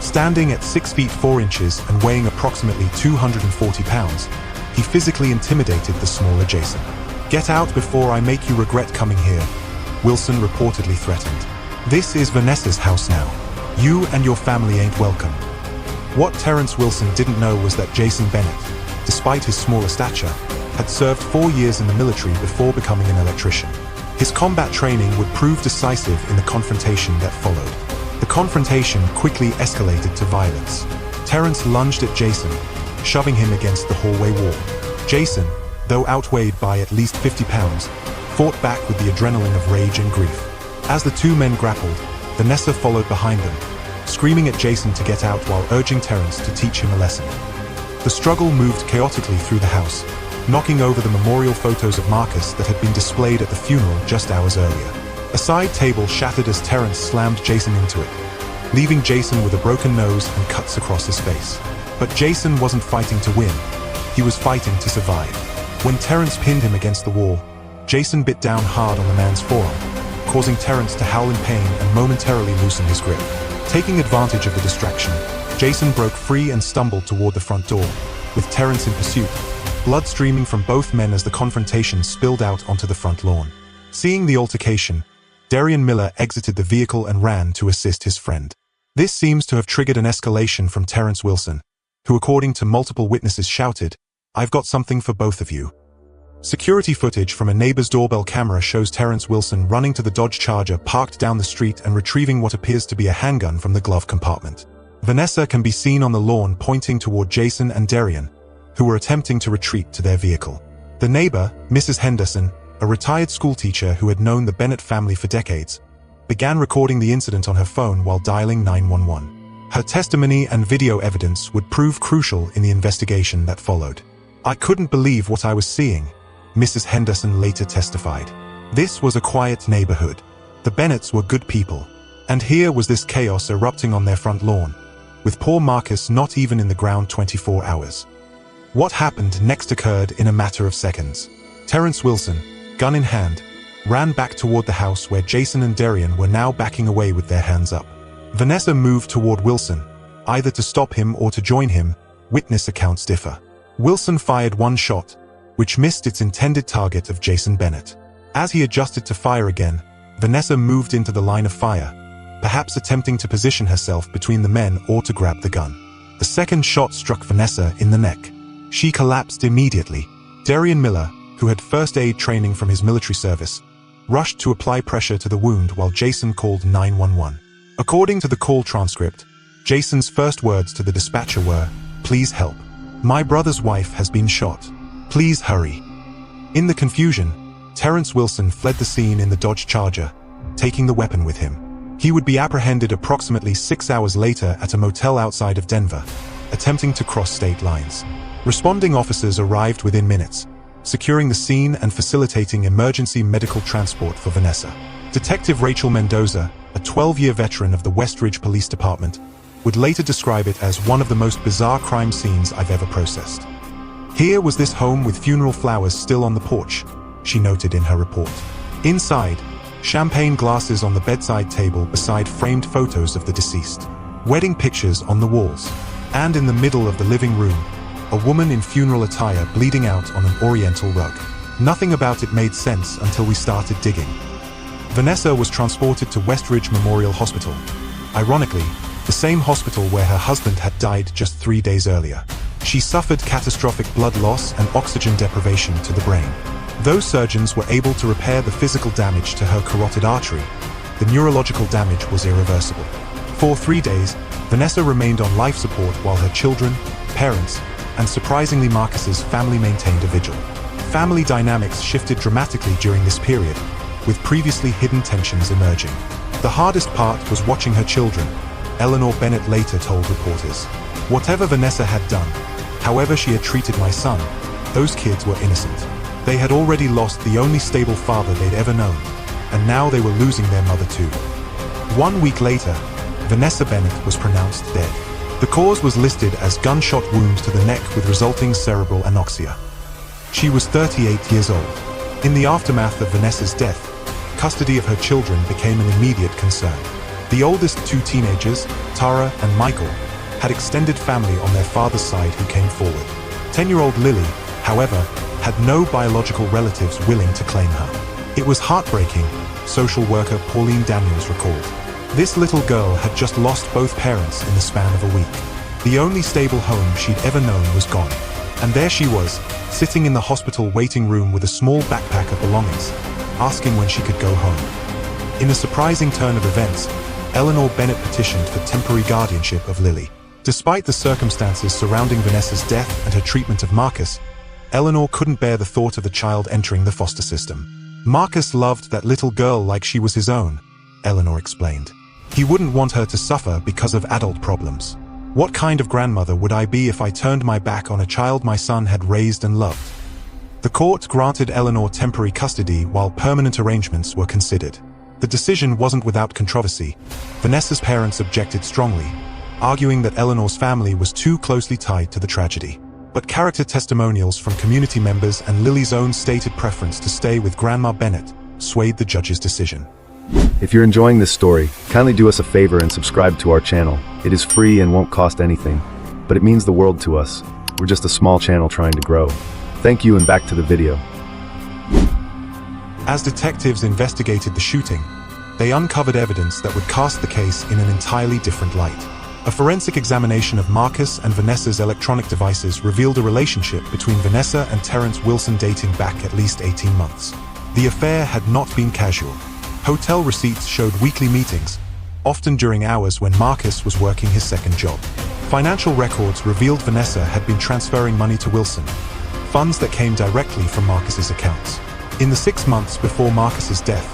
Standing at 6 feet 4 inches and weighing approximately 240 pounds, he physically intimidated the smaller Jason. "Get out before I make you regret coming here," Wilson reportedly threatened. "This is Vanessa's house now. You and your family ain't welcome." What Terrence Wilson didn't know was that Jason Bennett, despite his smaller stature, had served 4 years in the military before becoming an electrician. His combat training would prove decisive in the confrontation that followed. The confrontation quickly escalated to violence. Terrence lunged at Jason, shoving him against the hallway wall. Jason, though outweighed by at least 50 pounds, fought back with the adrenaline of rage and grief. As the two men grappled, Vanessa followed behind them, screaming at Jason to get out while urging Terrence to teach him a lesson. The struggle moved chaotically through the house, knocking over the memorial photos of Marcus that had been displayed at the funeral just hours earlier. A side table shattered as Terrence slammed Jason into it, leaving Jason with a broken nose and cuts across his face. But Jason wasn't fighting to win, he was fighting to survive. When Terrence pinned him against the wall, Jason bit down hard on the man's forearm, causing Terrence to howl in pain and momentarily loosen his grip. Taking advantage of the distraction, Jason broke free and stumbled toward the front door, with Terrence in pursuit, blood streaming from both men as the confrontation spilled out onto the front lawn. Seeing the altercation, Darian Miller exited the vehicle and ran to assist his friend. This seems to have triggered an escalation from Terrence Wilson, who according to multiple witnesses shouted, "I've got something for both of you." Security footage from a neighbor's doorbell camera shows Terrence Wilson running to the Dodge Charger parked down the street and retrieving what appears to be a handgun from the glove compartment. Vanessa can be seen on the lawn pointing toward Jason and Darian, who were attempting to retreat to their vehicle. The neighbor, Mrs. Henderson, a retired schoolteacher who had known the Bennett family for decades, began recording the incident on her phone while dialing 911. Her testimony and video evidence would prove crucial in the investigation that followed. "I couldn't believe what I was seeing," Mrs. Henderson later testified. "This was a quiet neighborhood. The Bennetts were good people. And here was this chaos erupting on their front lawn, with poor Marcus not even in the ground 24 hours. What happened next occurred in a matter of seconds. Terrence Wilson, gun in hand, ran back toward the house where Jason and Darian were now backing away with their hands up. Vanessa moved toward Wilson, either to stop him or to join him. Witness accounts differ. Wilson fired one shot, which missed its intended target of Jason Bennett. As he adjusted to fire again, Vanessa moved into the line of fire, perhaps attempting to position herself between the men or to grab the gun. The second shot struck Vanessa in the neck. She collapsed immediately. Darian Miller, who had first aid training from his military service, rushed to apply pressure to the wound while Jason called 911. According to the call transcript, Jason's first words to the dispatcher were, "Please help. My brother's wife has been shot. Please hurry." In the confusion, Terrence Wilson fled the scene in the Dodge Charger, taking the weapon with him. He would be apprehended approximately 6 hours later at a motel outside of Denver, attempting to cross state lines. Responding officers arrived within minutes, securing the scene and facilitating emergency medical transport for Vanessa. Detective Rachel Mendoza, a 12-year veteran of the West Ridge Police Department, would later describe it as one of the most bizarre crime scenes I've ever processed. "Here was this home with funeral flowers still on the porch," she noted in her report. Inside, champagne glasses on the bedside table beside framed photos of the deceased, wedding pictures on the walls, and in the middle of the living room, a woman in funeral attire bleeding out on an oriental rug. Nothing about it made sense until we started digging. Vanessa was transported to West Ridge Memorial Hospital, ironically, the same hospital where her husband had died just 3 days earlier. She suffered catastrophic blood loss and oxygen deprivation to the brain. Though surgeons were able to repair the physical damage to her carotid artery, the neurological damage was irreversible. For 3 days, Vanessa remained on life support while her children, parents, and surprisingly Marcus's family maintained a vigil. Family dynamics shifted dramatically during this period, with previously hidden tensions emerging. The hardest part was watching her children, Eleanor Bennett later told reporters. "Whatever Vanessa had done, however she had treated my son, those kids were innocent. They had already lost the only stable father they'd ever known, and now they were losing their mother too." 1 week later, Vanessa Bennett was pronounced dead. The cause was listed as gunshot wound to the neck with resulting cerebral anoxia. She was 38 years old. In the aftermath of Vanessa's death, custody of her children became an immediate concern. The oldest 2 teenagers, Tara, and Michael, had extended family on their father's side who came forward. 10-year-old Lily, however, had no biological relatives willing to claim her. It was heartbreaking, social worker Pauline Daniels recalled. This little girl had just lost both parents in the span of a week. The only stable home she'd ever known was gone. And there she was, sitting in the hospital waiting room with a small backpack of belongings, asking when she could go home. In a surprising turn of events, Eleanor Bennett petitioned for temporary guardianship of Lily. Despite the circumstances surrounding Vanessa's death and her treatment of Marcus, Eleanor couldn't bear the thought of the child entering the foster system. Marcus loved that little girl like she was his own, Eleanor explained. He wouldn't want her to suffer because of adult problems. What kind of grandmother would I be if I turned my back on a child my son had raised and loved? The court granted Eleanor temporary custody while permanent arrangements were considered. The decision wasn't without controversy. Vanessa's parents objected strongly, arguing that Eleanor's family was too closely tied to the tragedy. But character testimonials from community members and Lily's own stated preference to stay with Grandma Bennett swayed the judge's decision. If you're enjoying this story, kindly do us a favor and subscribe to our channel. It is free and won't cost anything, but it means the world to us. We're just a small channel trying to grow. Thank you, and back to the video. As detectives investigated the shooting, they uncovered evidence that would cast the case in an entirely different light. A forensic examination of Marcus and Vanessa's electronic devices revealed a relationship between Vanessa and Terrence Wilson dating back at least 18 months. The affair had not been casual. Hotel receipts showed weekly meetings, often during hours when Marcus was working his second job. Financial records revealed Vanessa had been transferring money to Wilson, funds that came directly from Marcus's accounts. In the 6 months before Marcus's death,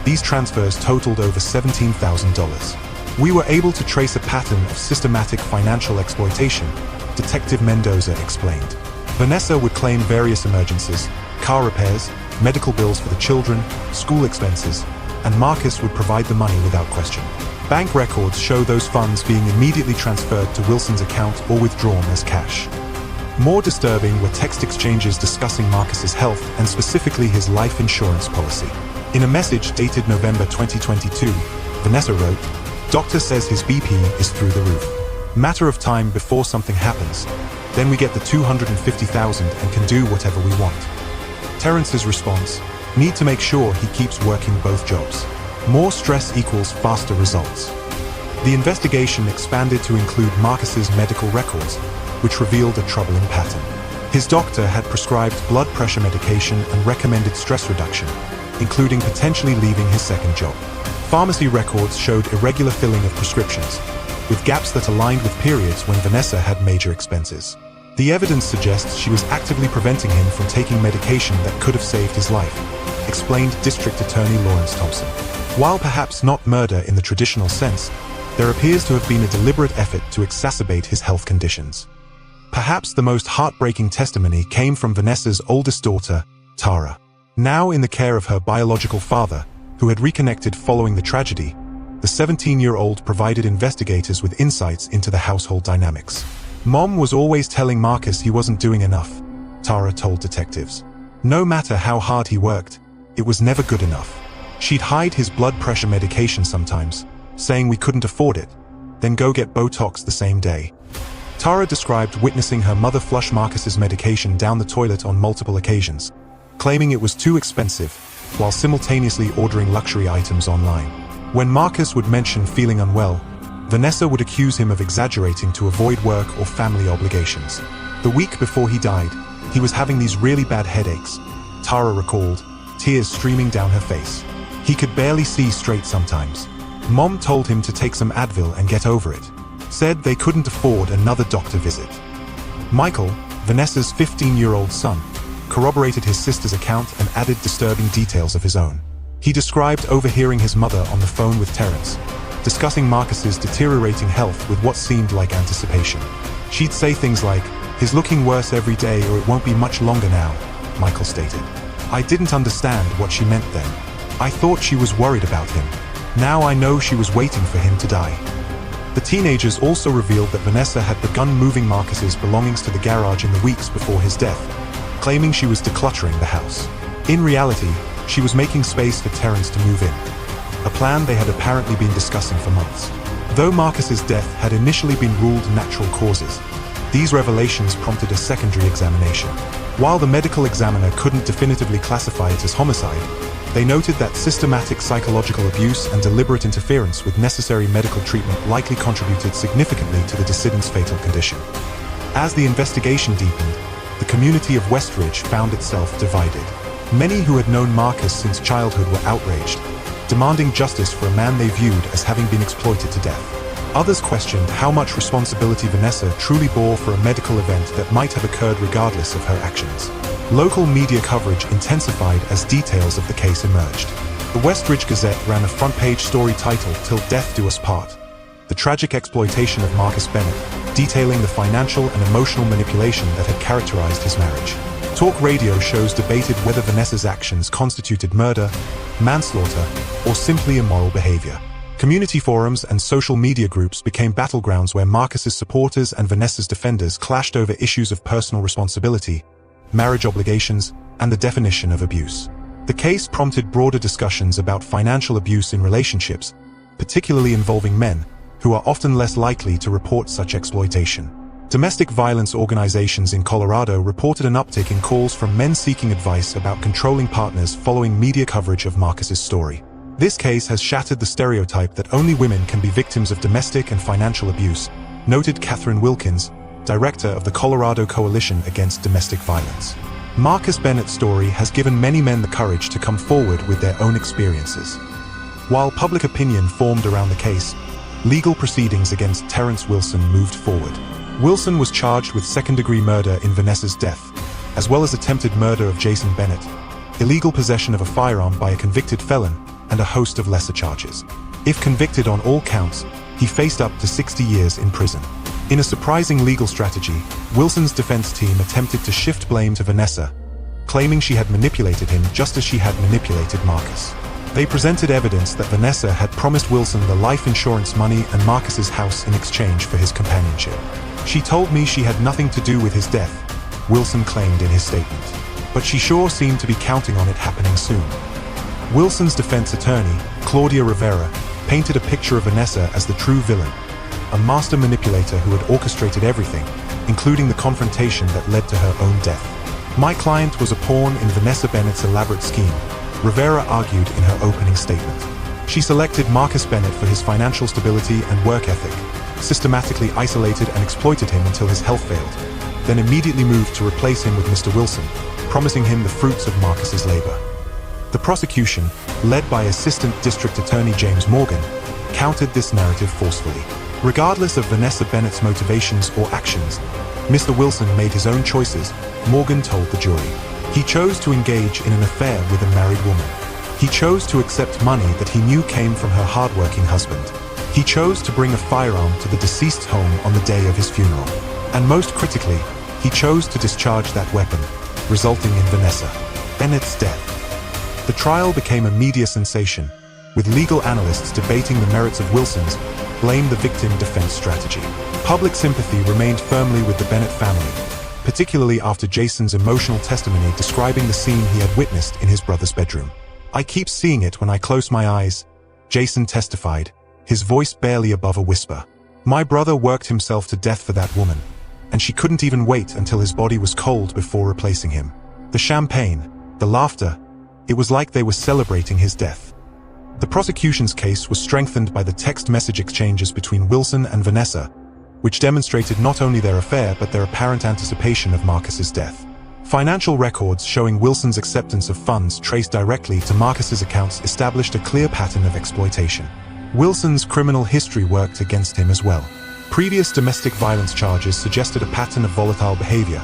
these transfers totaled over $17,000. We were able to trace a pattern of systematic financial exploitation, Detective Mendoza explained. Vanessa would claim various emergencies, car repairs, medical bills for the children, school expenses, and Marcus would provide the money without question. Bank records show those funds being immediately transferred to Wilson's account or withdrawn as cash. More disturbing were text exchanges discussing Marcus's health and specifically his life insurance policy. In a message dated November 2022, Vanessa wrote, "Doctor says his BP is through the roof. Matter of time before something happens. Then we get the $250,000 and can do whatever we want." Terrence's response, "Need to make sure he keeps working both jobs. More stress equals faster results." The investigation expanded to include Marcus's medical records, which revealed a troubling pattern. His doctor had prescribed blood pressure medication and recommended stress reduction, including potentially leaving his second job. Pharmacy records showed irregular filling of prescriptions, with gaps that aligned with periods when Vanessa had major expenses. The evidence suggests she was actively preventing him from taking medication that could have saved his life, explained District Attorney Lawrence Thompson. While perhaps not murder in the traditional sense, there appears to have been a deliberate effort to exacerbate his health conditions. Perhaps the most heartbreaking testimony came from Vanessa's oldest daughter, Tara. Now in the care of her biological father, who had reconnected following the tragedy, the 17-year-old provided investigators with insights into the household dynamics. "Mom was always telling Marcus he wasn't doing enough," Tara told detectives. "No matter how hard he worked, it was never good enough. She'd hide his blood pressure medication sometimes, saying we couldn't afford it, then go get Botox the same day." Tara described witnessing her mother flush Marcus's medication down the toilet on multiple occasions, claiming it was too expensive, while simultaneously ordering luxury items online. When Marcus would mention feeling unwell, Vanessa would accuse him of exaggerating to avoid work or family obligations. The week before he died, he was having these really bad headaches, Tara recalled, tears streaming down her face. He could barely see straight sometimes. Mom told him to take some Advil and get over it. Said they couldn't afford another doctor visit. Michael, Vanessa's 15-year-old son, corroborated his sister's account and added disturbing details of his own. He described overhearing his mother on the phone with Terrence, discussing Marcus's deteriorating health with what seemed like anticipation. She'd say things like, "He's looking worse every day or it won't be much longer now," Michael stated. "I didn't understand what she meant then. I thought she was worried about him. Now I know she was waiting for him to die." The teenagers also revealed that Vanessa had begun moving Marcus's belongings to the garage in the weeks before his death, claiming she was decluttering the house. In reality, she was making space for Terrence to move in, a plan they had apparently been discussing for months. Though Marcus's death had initially been ruled natural causes, these revelations prompted a secondary examination. While the medical examiner couldn't definitively classify it as homicide, they noted that systematic psychological abuse and deliberate interference with necessary medical treatment likely contributed significantly to the dissident's fatal condition. As the investigation deepened, the community of Westridge found itself divided. Many who had known Marcus since childhood were outraged, demanding justice for a man they viewed as having been exploited to death. Others questioned how much responsibility Vanessa truly bore for a medical event that might have occurred regardless of her actions. Local media coverage intensified as details of the case emerged. The Westridge Gazette ran a front-page story titled "Till Death Do Us Part," the tragic exploitation of Marcus Bennett, detailing the financial and emotional manipulation that had characterized his marriage. Talk radio shows debated whether Vanessa's actions constituted murder, manslaughter, or simply immoral behavior. Community forums and social media groups became battlegrounds where Marcus's supporters and Vanessa's defenders clashed over issues of personal responsibility, marriage obligations, and the definition of abuse. The case prompted broader discussions about financial abuse in relationships, particularly involving men, who are often less likely to report such exploitation. Domestic violence organizations in Colorado reported an uptick in calls from men seeking advice about controlling partners following media coverage of Marcus's story. This case has shattered the stereotype that only women can be victims of domestic and financial abuse, noted Catherine Wilkins, director of the Colorado Coalition Against Domestic Violence. Marcus Bennett's story has given many men the courage to come forward with their own experiences. While public opinion formed around the case, legal proceedings against Terrence Wilson moved forward. Wilson was charged with second-degree murder in Vanessa's death, as well as attempted murder of Jason Bennett, illegal possession of a firearm by a convicted felon, and a host of lesser charges. If convicted on all counts, he faced up to 60 years in prison. In a surprising legal strategy, Wilson's defense team attempted to shift blame to Vanessa, claiming she had manipulated him just as she had manipulated Marcus. They presented evidence that Vanessa had promised Wilson the life insurance money and Marcus's house in exchange for his companionship. "She told me she had nothing to do with his death," Wilson claimed in his statement. "But she sure seemed to be counting on it happening soon." Wilson's defense attorney, Claudia Rivera, painted a picture of Vanessa as the true villain, a master manipulator who had orchestrated everything, including the confrontation that led to her own death. "My client was a pawn in Vanessa Bennett's elaborate scheme," Rivera argued in her opening statement. "She selected Marcus Bennett for his financial stability and work ethic, systematically isolated and exploited him until his health failed, then immediately moved to replace him with Mr. Wilson, promising him the fruits of Marcus's labor." The prosecution, led by Assistant District Attorney James Morgan, countered this narrative forcefully. Regardless of Vanessa Bennett's motivations or actions, Mr. Wilson made his own choices, Morgan told the jury. He chose to engage in an affair with a married woman. He chose to accept money that he knew came from her hardworking husband. He chose to bring a firearm to the deceased's home on the day of his funeral. And most critically, he chose to discharge that weapon, resulting in Vanessa Bennett's death. The trial became a media sensation, with legal analysts debating the merits of Wilson's blame the victim defense strategy. Public sympathy remained firmly with the Bennett family, particularly after Jason's emotional testimony describing the scene he had witnessed in his brother's bedroom. "I keep seeing it when I close my eyes," Jason testified, his voice barely above a whisper. "My brother worked himself to death for that woman, and she couldn't even wait until his body was cold before replacing him. The champagne, the laughter, it was like they were celebrating his death." The prosecution's case was strengthened by the text message exchanges between Wilson and Vanessa, which demonstrated not only their affair but their apparent anticipation of Marcus's death. Financial records showing Wilson's acceptance of funds traced directly to Marcus's accounts established a clear pattern of exploitation. Wilson's criminal history worked against him as well. Previous domestic violence charges suggested a pattern of volatile behavior,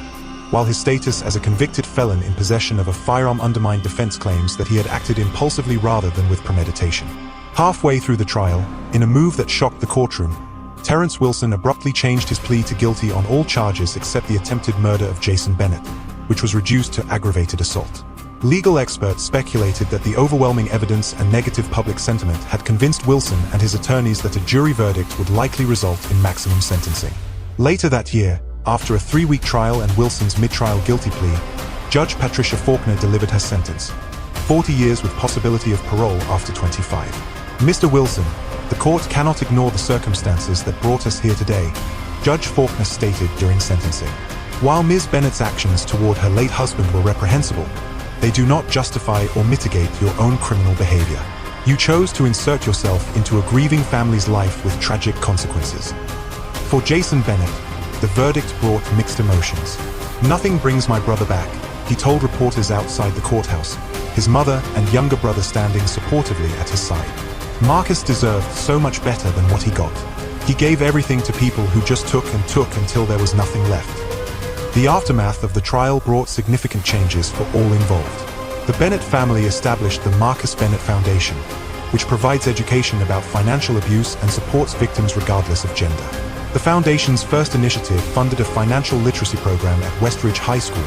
while his status as a convicted felon in possession of a firearm undermined defense claims that he had acted impulsively rather than with premeditation. Halfway through the trial, in a move that shocked the courtroom, Terrence Wilson abruptly changed his plea to guilty on all charges except the attempted murder of Jason Bennett, which was reduced to aggravated assault. Legal experts speculated that the overwhelming evidence and negative public sentiment had convinced Wilson and his attorneys that a jury verdict would likely result in maximum sentencing. Later that year, after a 3-week trial and Wilson's mid-trial guilty plea, Judge Patricia Faulkner delivered her sentence, 40 years with possibility of parole after 25. Mr. Wilson, The court cannot ignore the circumstances that brought us here today, Judge Faulkner stated during sentencing. While Ms. Bennett's actions toward her late husband were reprehensible, they do not justify or mitigate your own criminal behavior. You chose to insert yourself into a grieving family's life with tragic consequences. For Jason Bennett, the verdict brought mixed emotions. "Nothing brings my brother back," he told reporters outside the courthouse, his mother and younger brother standing supportively at his side. Marcus deserved so much better than what he got. He gave everything to people who just took and took until there was nothing left. The aftermath of the trial brought significant changes for all involved. The Bennett family established the Marcus Bennett Foundation, which provides education about financial abuse and supports victims regardless of gender. The foundation's first initiative funded a financial literacy program at Westridge High School,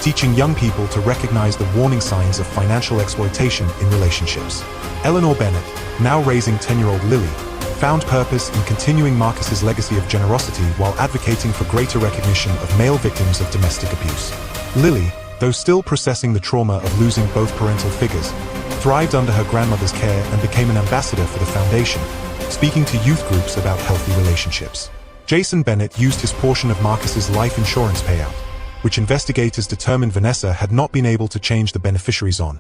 teaching young people to recognize the warning signs of financial exploitation in relationships. Eleanor Bennett, now raising 10-year-old Lily, found purpose in continuing Marcus's legacy of generosity while advocating for greater recognition of male victims of domestic abuse. Lily, though still processing the trauma of losing both parental figures, thrived under her grandmother's care and became an ambassador for the foundation, speaking to youth groups about healthy relationships. Jason Bennett used his portion of Marcus's life insurance payout, which investigators determined Vanessa had not been able to change the beneficiaries on,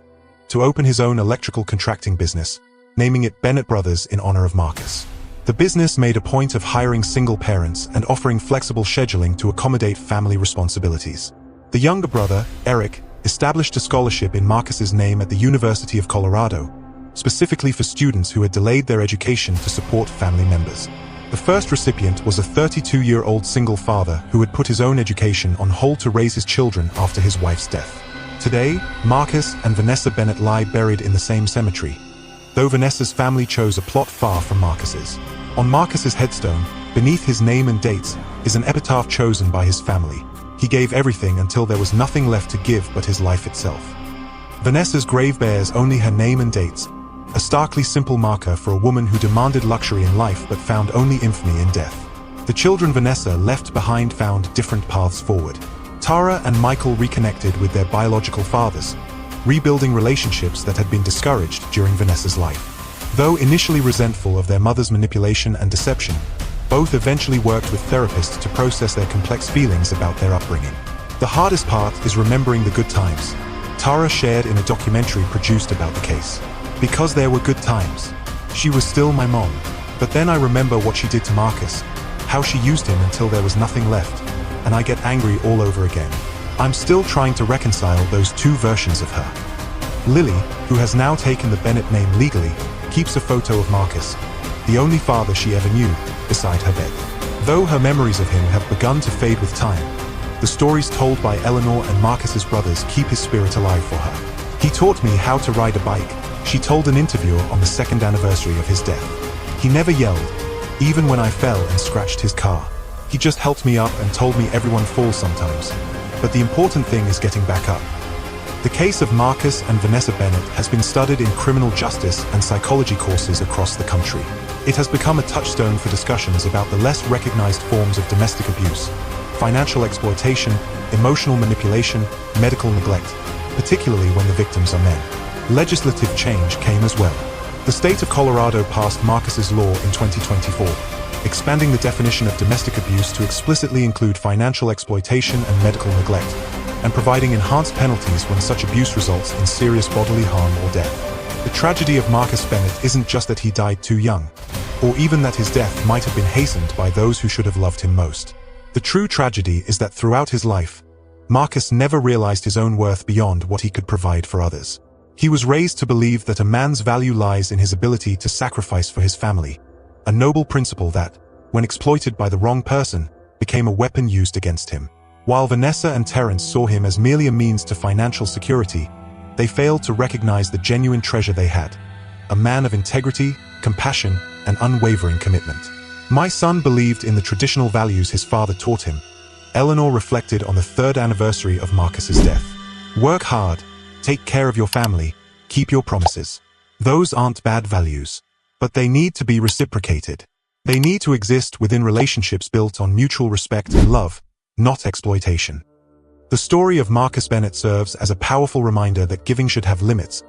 to open his own electrical contracting business, naming it Bennett Brothers in honor of Marcus. The business made a point of hiring single parents and offering flexible scheduling to accommodate family responsibilities. The younger brother, Eric, established a scholarship in Marcus's name at the University of Colorado, specifically for students who had delayed their education to support family members. The first recipient was a 32-year-old single father who had put his own education on hold to raise his children after his wife's death. Today, Marcus and Vanessa Bennett lie buried in the same cemetery, though Vanessa's family chose a plot far from Marcus's. On Marcus's headstone, beneath his name and dates, is an epitaph chosen by his family. He gave everything until there was nothing left to give but his life itself. Vanessa's grave bears only her name and dates, a starkly simple marker for a woman who demanded luxury in life but found only infamy in death. The children Vanessa left behind found different paths forward. Tara and Michael reconnected with their biological fathers, rebuilding relationships that had been discouraged during Vanessa's life. Though initially resentful of their mother's manipulation and deception, both eventually worked with therapists to process their complex feelings about their upbringing. The hardest part is remembering the good times, Tara shared in a documentary produced about the case. "Because there were good times. She was still my mom. But then I remember what she did to Marcus, how she used him until there was nothing left, and I get angry all over again. I'm still trying to reconcile those two versions of her." Lily, who has now taken the Bennett name legally, keeps a photo of Marcus, the only father she ever knew, beside her bed. Though her memories of him have begun to fade with time, the stories told by Eleanor and Marcus's brothers keep his spirit alive for her. "He taught me how to ride a bike," she told an interviewer on the second anniversary of his death. "He never yelled, even when I fell and scratched his car. He just helped me up and told me everyone falls sometimes. But the important thing is getting back up." The case of Marcus and Vanessa Bennett has been studied in criminal justice and psychology courses across the country. It has become a touchstone for discussions about the less recognized forms of domestic abuse, financial exploitation, emotional manipulation, medical neglect, particularly when the victims are men. Legislative change came as well. The state of Colorado passed Marcus's law in 2024, expanding the definition of domestic abuse to explicitly include financial exploitation and medical neglect, and providing enhanced penalties when such abuse results in serious bodily harm or death. The tragedy of Marcus Bennett isn't just that he died too young, or even that his death might have been hastened by those who should have loved him most. The true tragedy is that throughout his life, Marcus never realized his own worth beyond what he could provide for others. He was raised to believe that a man's value lies in his ability to sacrifice for his family, a noble principle that, when exploited by the wrong person, became a weapon used against him. While Vanessa and Terrence saw him as merely a means to financial security, they failed to recognize the genuine treasure they had, a man of integrity, compassion, and unwavering commitment. "My son believed in the traditional values his father taught him," Eleanor reflected on the third anniversary of Marcus's death. "Work hard, take care of your family, keep your promises. Those aren't bad values, but they need to be reciprocated. They need to exist within relationships built on mutual respect and love, not exploitation." The story of Marcus Bennett serves as a powerful reminder that giving should have limits,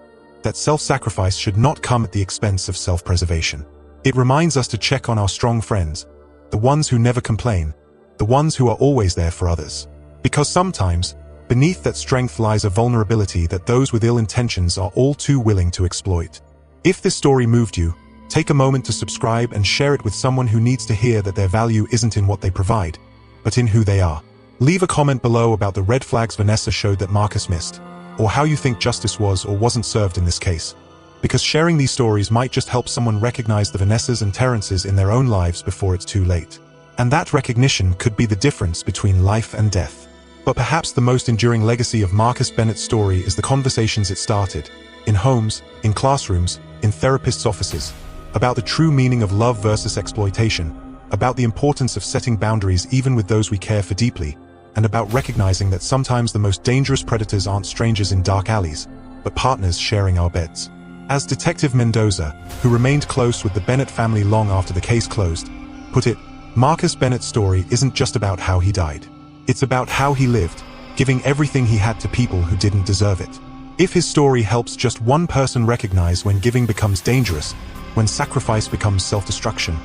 that self-sacrifice should not come at the expense of self-preservation. It reminds us to check on our strong friends, the ones who never complain, the ones who are always there for others. Because sometimes, beneath that strength lies a vulnerability that those with ill intentions are all too willing to exploit. If this story moved you, take a moment to subscribe and share it with someone who needs to hear that their value isn't in what they provide, but in who they are. Leave a comment below about the red flags Vanessa showed that Marcus missed, or how you think justice was or wasn't served in this case. Because sharing these stories might just help someone recognize the Vanessas and Terrences in their own lives before it's too late. And that recognition could be the difference between life and death. But perhaps the most enduring legacy of Marcus Bennett's story is the conversations it started, in homes, in classrooms, in therapists' offices, about the true meaning of love versus exploitation, about the importance of setting boundaries even with those we care for deeply, and about recognizing that sometimes the most dangerous predators aren't strangers in dark alleys, but partners sharing our beds. As Detective Mendoza, who remained close with the Bennett family long after the case closed, put it, Marcus Bennett's story isn't just about how he died. It's about how he lived, giving everything he had to people who didn't deserve it. If his story helps just one person recognize when giving becomes dangerous, when sacrifice becomes self-destruction,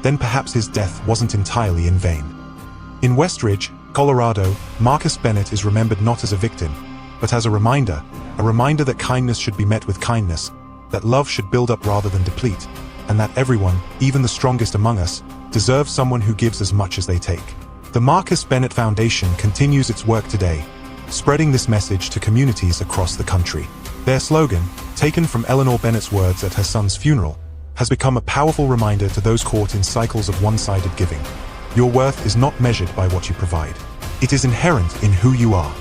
then perhaps his death wasn't entirely in vain. In Westridge, Colorado, Marcus Bennett is remembered not as a victim, but as a reminder that kindness should be met with kindness, that love should build up rather than deplete, and that everyone, even the strongest among us, deserves someone who gives as much as they take. The Marcus Bennett Foundation continues its work today, spreading this message to communities across the country. Their slogan, taken from Eleanor Bennett's words at her son's funeral, has become a powerful reminder to those caught in cycles of one-sided giving. Your worth is not measured by what you provide. It is inherent in who you are.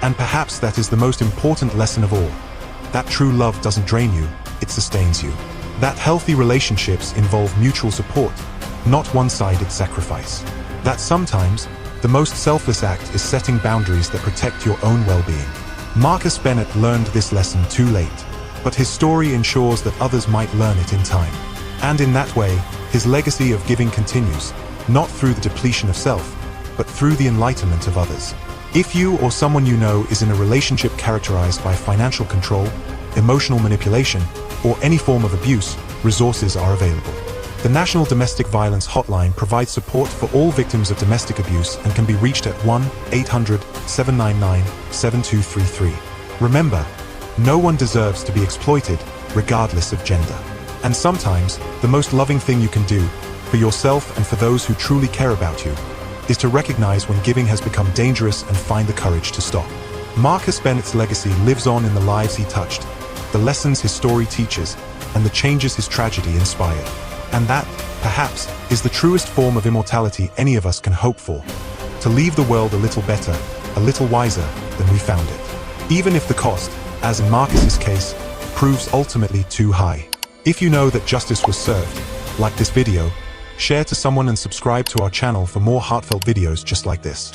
And perhaps that is the most important lesson of all. That true love doesn't drain you, it sustains you. That healthy relationships involve mutual support, not one-sided sacrifice. That sometimes, the most selfless act is setting boundaries that protect your own well-being. Marcus Bennett learned this lesson too late, but his story ensures that others might learn it in time. And in that way, his legacy of giving continues, not through the depletion of self, but through the enlightenment of others. If you or someone you know is in a relationship characterized by financial control, emotional manipulation, or any form of abuse, resources are available. The National Domestic Violence Hotline provides support for all victims of domestic abuse and can be reached at 1-800-799-7233. Remember, no one deserves to be exploited, regardless of gender. And sometimes, the most loving thing you can do, for yourself and for those who truly care about you, is to recognize when giving has become dangerous and find the courage to stop. Marcus Bennett's legacy lives on in the lives he touched, the lessons his story teaches, and the changes his tragedy inspired. And that, perhaps, is the truest form of immortality any of us can hope for. To leave the world a little better, a little wiser than we found it. Even if the cost, as in Marcus's case, proves ultimately too high. If you know that justice was served, like this video, share to someone and subscribe to our channel for more heartfelt videos just like this.